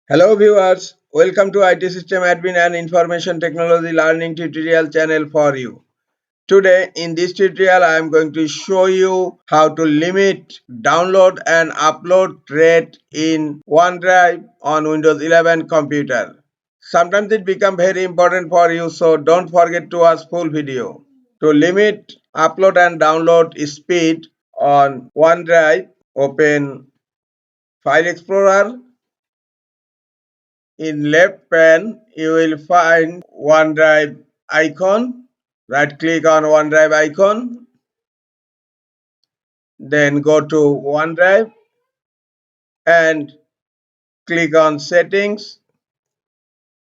Hello viewers, welcome to IT System Admin and Information Technology Learning tutorial channel for you. Today in this tutorial I am going to show you how to limit download and upload rate in OneDrive on Windows 11 computer. Sometimes it becomes very important for you, so don't forget to watch full video. To limit upload and download speed on OneDrive, open File Explorer. In left pane, you will find OneDrive icon. Right click on OneDrive icon. Then go to OneDrive and click on Settings.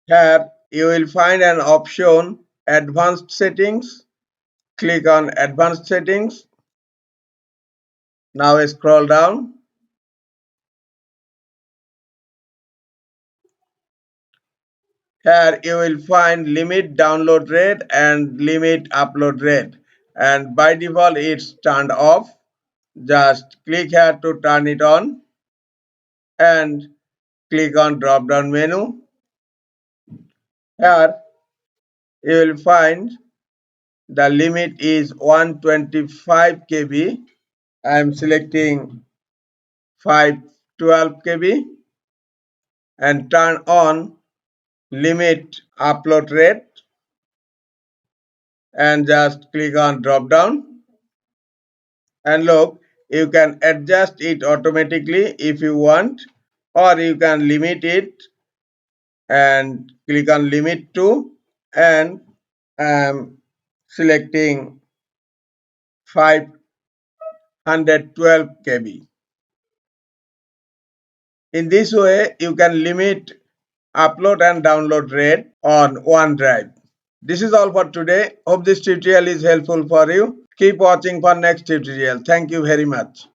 Here you will find an option Advanced Settings. Click on Advanced Settings. Now scroll down. Here you will find Limit Download Rate and Limit Upload Rate. And by default it's turned off. Just click here to turn it on and click on drop down menu. Here you will find the limit is 125 KB. I am selecting 512 KB and turn on limit upload rate and just click on drop down. And look, you can adjust it automatically if you want, or you can limit it and click on limit to, and I am selecting 512 KB. In this way, you can limit upload and download rate on OneDrive. This is all for today. Hope this tutorial is helpful for you. Keep watching for next tutorial. Thank you very much.